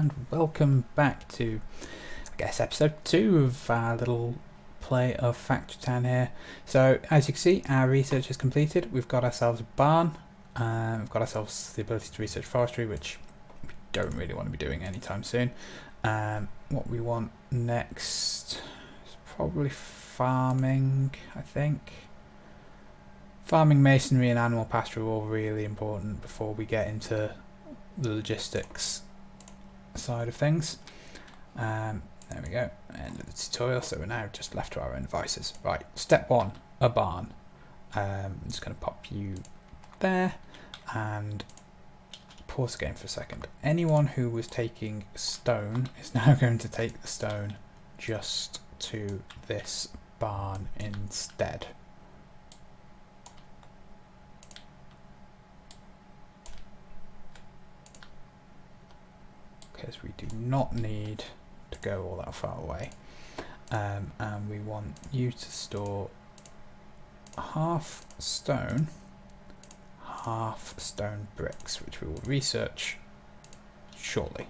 and welcome back to, I guess, episode 2 of our little play of Factory Town here. So, as you can see, our research is completed. We've got ourselves a barn, we've got ourselves the ability to research forestry, which we don't really want to be doing anytime soon. What we want next is probably farming, I think. Farming, masonry and animal pasture are all really important before we get into the logistics side of things. There we go, end of the tutorial, so we're now just left to our own devices. Right, step 1, a barn. I'm just going to pop you there and pause the game for a second. Anyone who was taking stone is now going to take the stone just to this barn instead. Because we do not need to go all that far away, and we want you to store half stone bricks, which we will research shortly.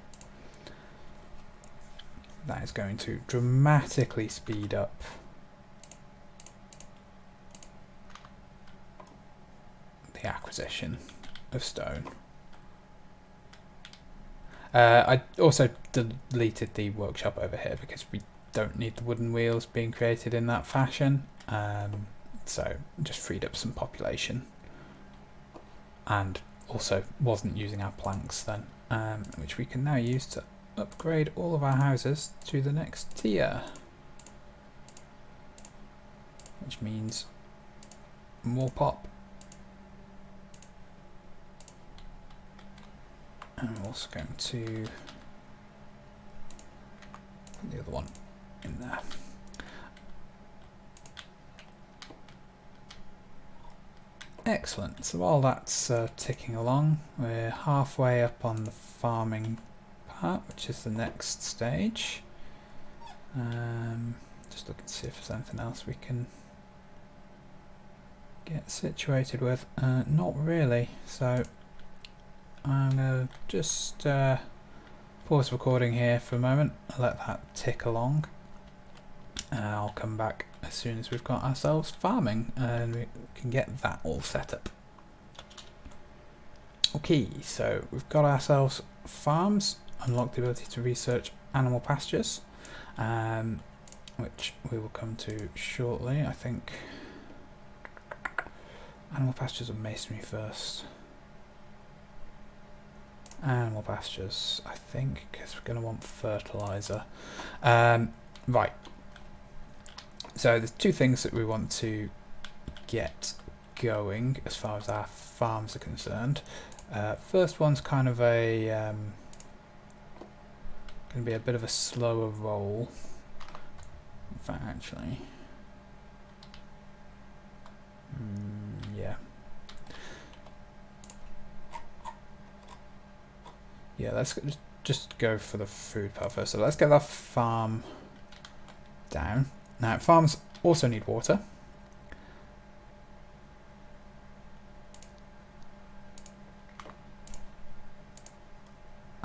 That is going to dramatically speed up the acquisition of stone. I also deleted the workshop over here because we don't need the wooden wheels being created in that fashion, so just freed up some population, and also wasn't using our planks then, which we can now use to upgrade all of our houses to the next tier, which means more pop. And I'm also going to put the other one in there. Excellent, so while that's ticking along, we're halfway up on the farming part, which is the next stage. Just looking to see if there's anything else we can get situated with. Not really, so I'm going to just pause recording here for a moment, let that tick along, and I'll come back as soon as we've got ourselves farming and we can get that all set up. Okay, so we've got ourselves farms, unlocked the ability to research animal pastures, which we will come to shortly. I think animal pastures or masonry first. Animal pastures, I think, because we're going to want fertilizer. Right, so there's two things that we want to get going as far as our farms are concerned. First one's kind of a going to be a bit of a slower roll. In fact, actually, yeah, let's just go for the food part first. So let's get that farm down. Now, farms also need water.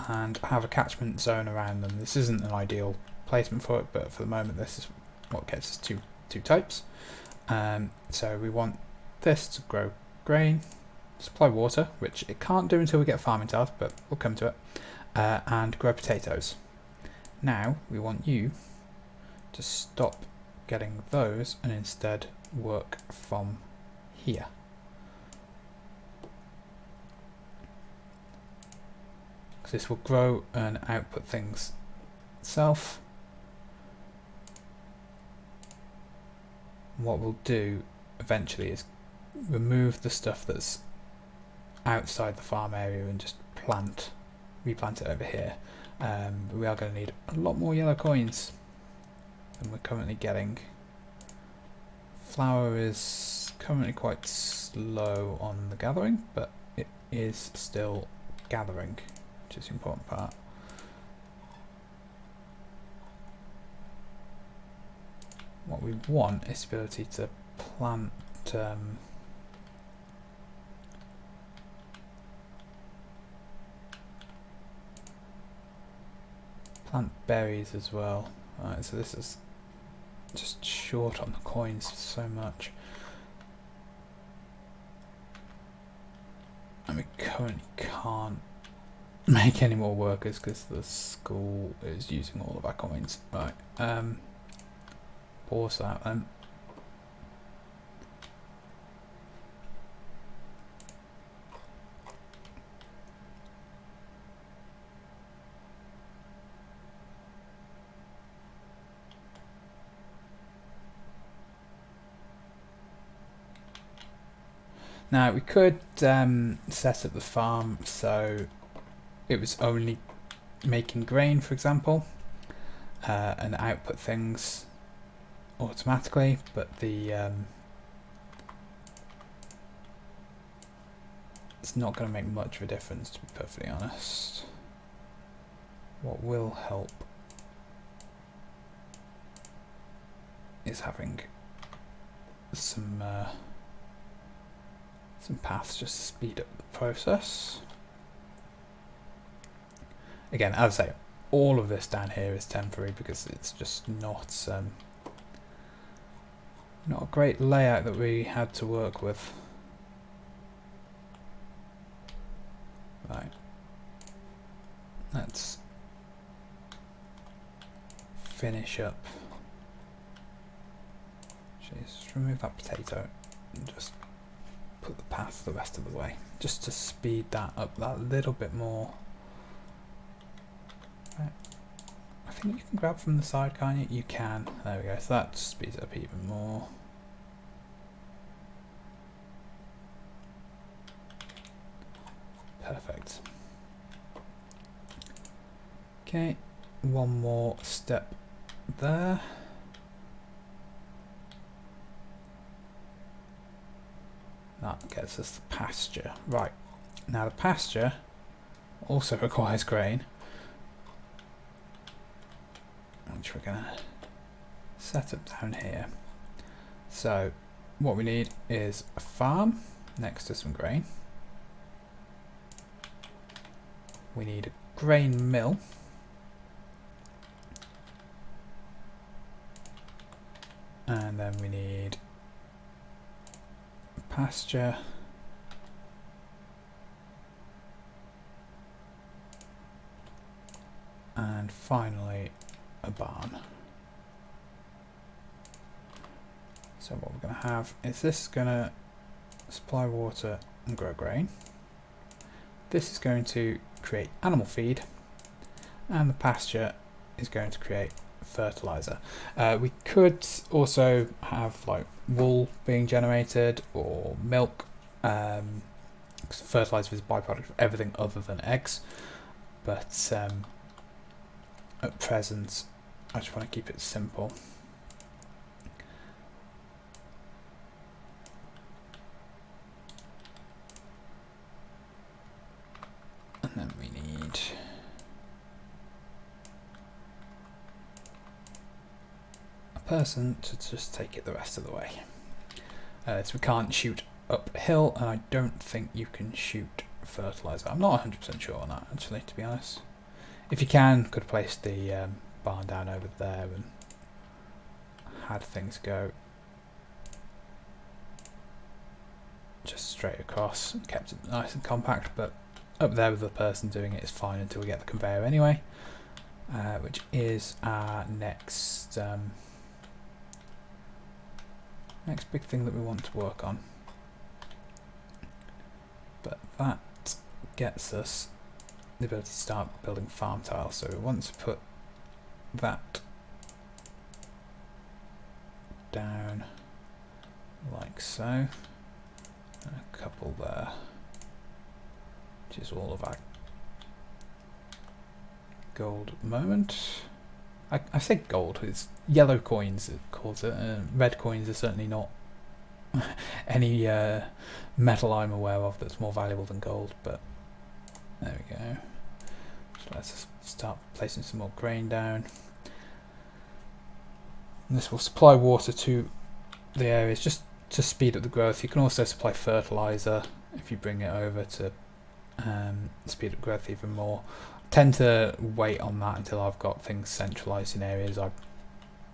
And have a catchment zone around them. This isn't an ideal placement for it, but for the moment this is what gets us two types. So we want this to grow grain, supply water, which it can't do until we get farming tiles, but we'll come to it, and grow potatoes. Now we want you to stop getting those and instead work from here. Because this will grow and output things itself. What we'll do eventually is remove the stuff that's outside the farm area and just replant it over here. But we are going to need a lot more yellow coins than we're currently getting. Flour is currently quite slow on the gathering, but it is still gathering, which is the important part. What we want is the ability to plant Plant berries as well. Alright, so this is just short on the coins so much. And we currently can't make any more workers because the school is using all of our coins. Right, pause that then. Now we could set up the farm so it was only making grain, for example, and output things automatically, but the it's not going to make much of a difference, to be perfectly honest. What will help is having some paths just to speed up the process. Again, as I say, all of this down here is temporary because it's just not a great layout that we had to work with. Right, let's finish up. Just remove that potato and just put the path the rest of the way, just to speed that up that little bit more. Right. I think you can grab from the side, can't you? You can. There we go. So that speeds it up even more. Perfect. Okay, one more step there. That gets us the pasture. Right, now the pasture also requires grain, which we're going to set up down here. So what we need is a farm next to some grain. We need a grain mill. And then we need pasture, and finally a barn. So what we're going to have is this is going to supply water and grow grain. This is going to create animal feed, and the pasture is going to create fertilizer. We could also have like wool being generated or milk. Fertilizer is a byproduct of everything other than eggs, but at present I just want to keep it simple. And then we need a person to just take it the rest of the way. So we can't shoot uphill, and I don't think you can shoot fertilizer. I'm not 100% sure on that, actually, to be honest. If you can, could place the barn down over there and had things go just straight across and kept it nice and compact, but up there with the person doing it is fine until we get the conveyor anyway, which is our next next big thing that we want to work on. But that gets us the ability to start building farm tiles. So we want to put that down like so, and a couple there, which is all of our gold at the moment. I say gold, it's yellow coins it calls it. Red coins are certainly not any metal I'm aware of that's more valuable than gold, but there we go. So let's start placing some more grain down. And this will supply water to the areas just to speed up the growth. You can also supply fertilizer if you bring it over to speed up growth even more. tend to wait on that until I've got things centralised in areas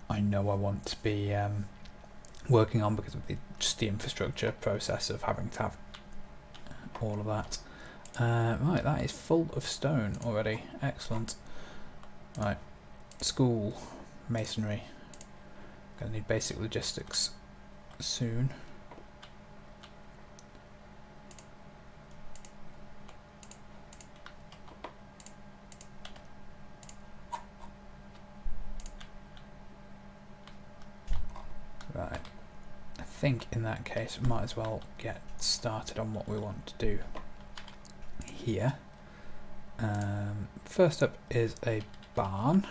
I know I want to be working on, because of just the infrastructure process of having to have all of that. Right, that is full of stone already. Excellent. Right, school, masonry. Gonna need basic logistics soon. Right, I think in that case we might as well get started on what we want to do here. First up is a barn.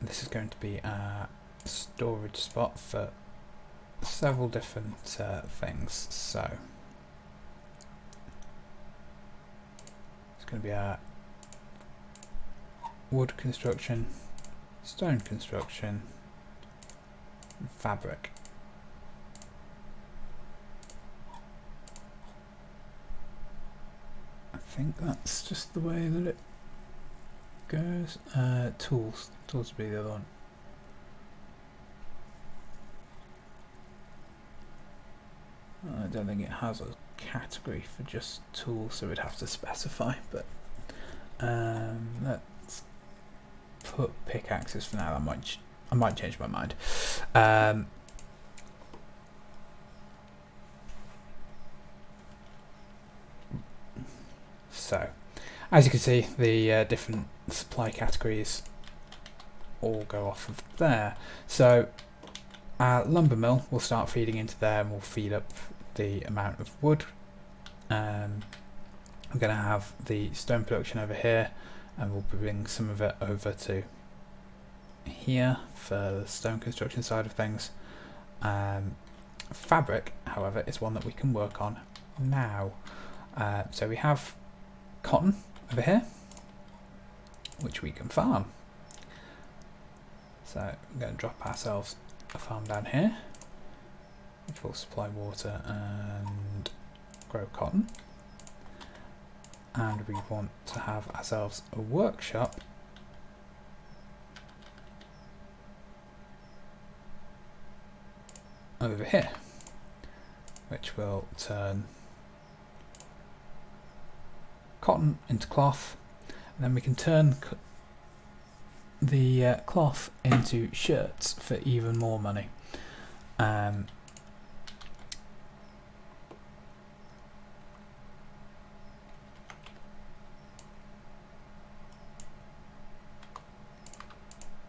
This is going to be a storage spot for several different things. So it's going to be a wood construction, stone construction, and fabric. I think that's just the way that it goes. Tools would be the other one. I don't think it has a category for just tools, so we'd have to specify, but let's put pickaxes for now. I might change my mind. So, as you can see, the different supply categories all go off of there. So, our lumber mill will start feeding into there, and we'll feed up the amount of wood. I'm going to have the stone production over here, and we'll bring some of it over to here for the stone construction side of things. Fabric, however, is one that we can work on now. So we have cotton over here, which we can farm. So I'm going to drop ourselves a farm down here, which will supply water and grow cotton. And we want to have ourselves a workshop over here, which will turn cotton into cloth, and then we can turn the cloth into shirts for even more money. And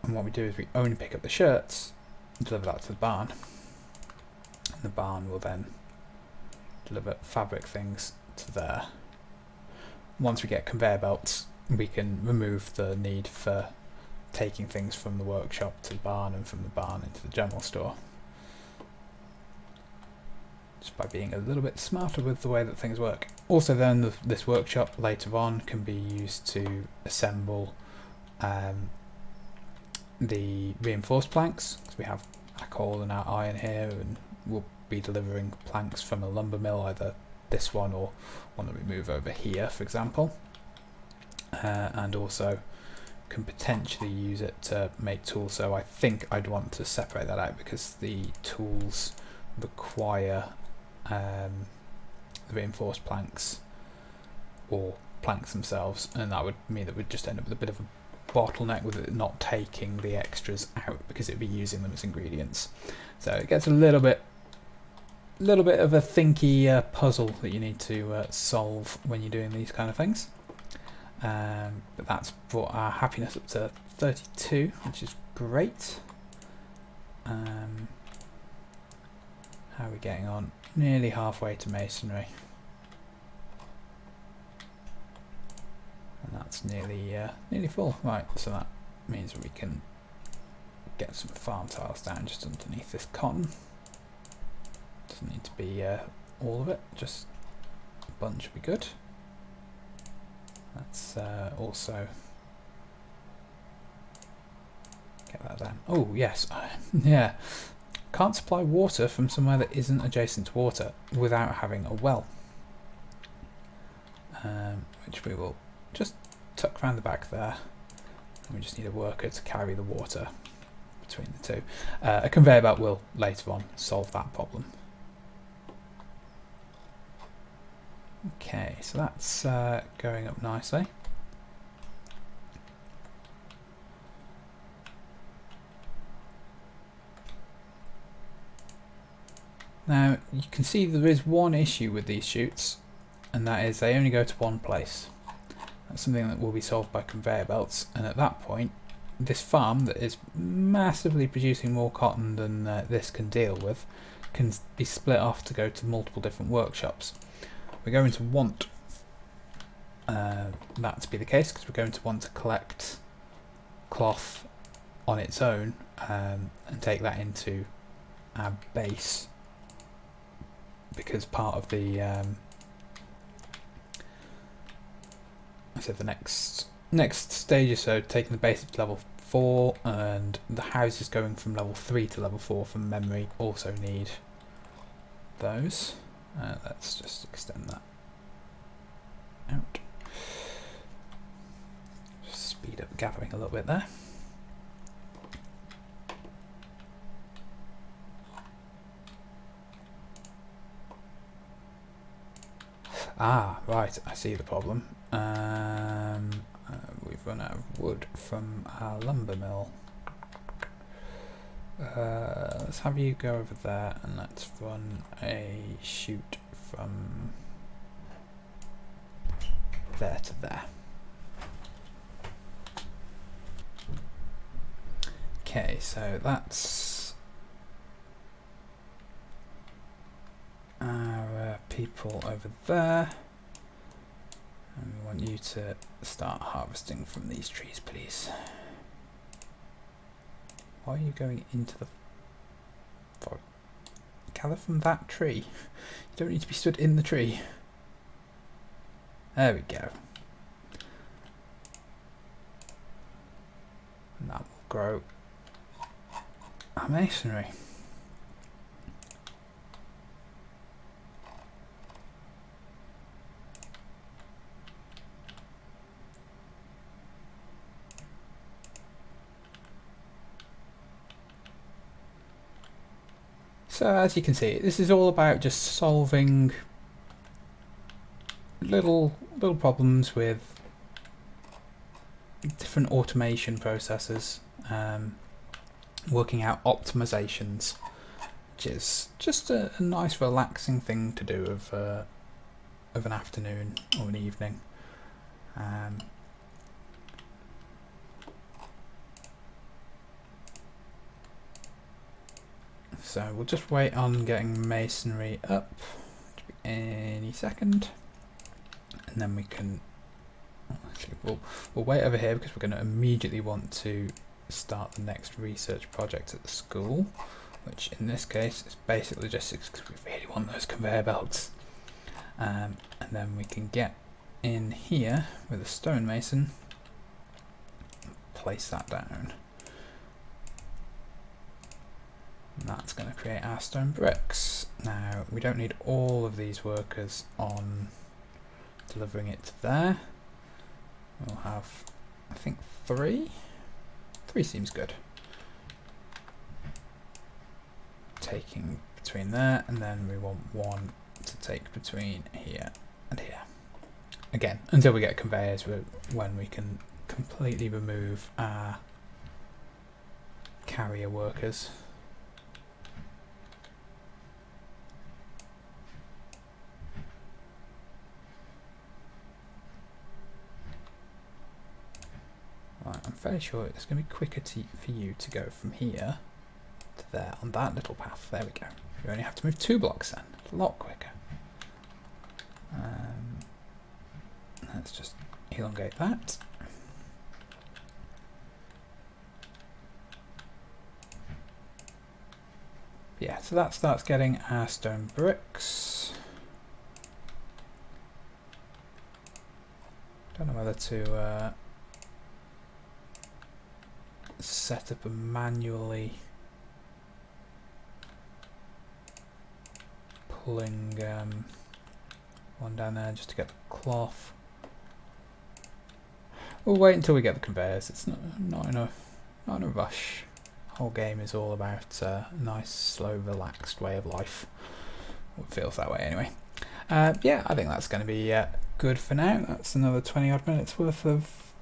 what we do is we only pick up the shirts and deliver that to the barn, and the barn will then deliver fabric things to there. Once we get conveyor belts, we can remove the need for taking things from the workshop to the barn and from the barn into the general store, just by being a little bit smarter with the way that things work. Also then, this workshop later on can be used to assemble the reinforced planks, because we have our coal and our iron here, and we'll be delivering planks from a lumber mill, either this one or one that we move over here, for example. And also can potentially use it to make tools, so I think I'd want to separate that out, because the tools require the reinforced planks or planks themselves, and that would mean that we'd just end up with a bit of a bottleneck with it not taking the extras out, because it'd be using them as ingredients. So it gets a little bit of a thinky puzzle that you need to solve when you're doing these kind of things. But that's brought our happiness up to 32, which is great. How are we getting on? Nearly halfway to masonry. And that's nearly full. Right, so that means that we can get some farm tiles down just underneath this cotton. Doesn't need to be all of it, just a bunch would be good. Let's also get that down. Oh yes, yeah. can't supply water from somewhere that isn't adjacent to water without having a well. Which we will just tuck around the back there. And we just need a worker to carry the water between the two. A conveyor belt will later on solve that problem. Okay, so that's going up nicely. Now you can see there is one issue with these chutes, and that is they only go to one place. That's something that will be solved by conveyor belts, and at that point this farm that is massively producing more cotton than this can deal with can be split off to go to multiple different workshops. We're going to want that to be the case because we're going to want to collect cloth on its own and take that into our base, because part of the I said the next stage or so, taking the base up to level 4, and the houses going from level 3 to level 4 from memory also need those. Let's just extend that out. Just speed up gathering a little bit there. Ah, right, I see the problem. We've run out of wood from our lumber mill. Let's have you go over there and let's run a chute from there to there. Okay, so that's our people over there. And we want you to start harvesting from these trees, please. Why are you going into the forest? Gather from that tree. You don't need to be stood in the tree. There we go. And that will grow our masonry. So as you can see, this is all about just solving little problems with different automation processes, working out optimizations, which is just a nice relaxing thing to do of an afternoon or an evening. So we'll just wait on getting masonry up any second, and then we can actually we'll wait over here because we're going to immediately want to start the next research project at the school, which in this case is basic logistics because we really want those conveyor belts. And then we can get in here with a stonemason, place that down. And that's going to create our stone bricks. Now we don't need all of these workers on delivering it to there. We'll have, I think, 3. 3 seems good. Taking between there, and then we want 1 to take between here and here. Again, until we get conveyors when we can completely remove our carrier workers. Right, I'm fairly sure it's going to be quicker for you to go from here to there on that little path. There we go. You only have to move 2 blocks then. It's a lot quicker. Let's just elongate that. Yeah, so that starts getting our stone bricks. Don't know whether to set up a manually pulling one down there just to get the cloth. We'll wait until we get the conveyors. It's not in a rush. The whole game is all about a nice, slow, relaxed way of life. It feels that way anyway. Yeah, I think that's going to be good for now. That's another 20 odd minutes worth of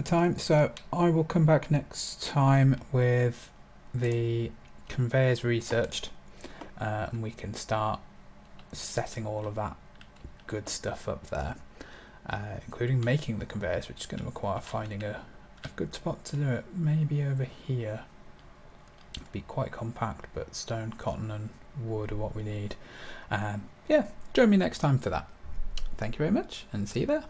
time. So I will come back next time with the conveyors researched, and we can start setting all of that good stuff up there, including making the conveyors, which is going to require finding a good spot to do it. Maybe over here. Be quite compact, but stone, cotton and wood are what we need. Yeah, join me next time for that. Thank you very much and see you there.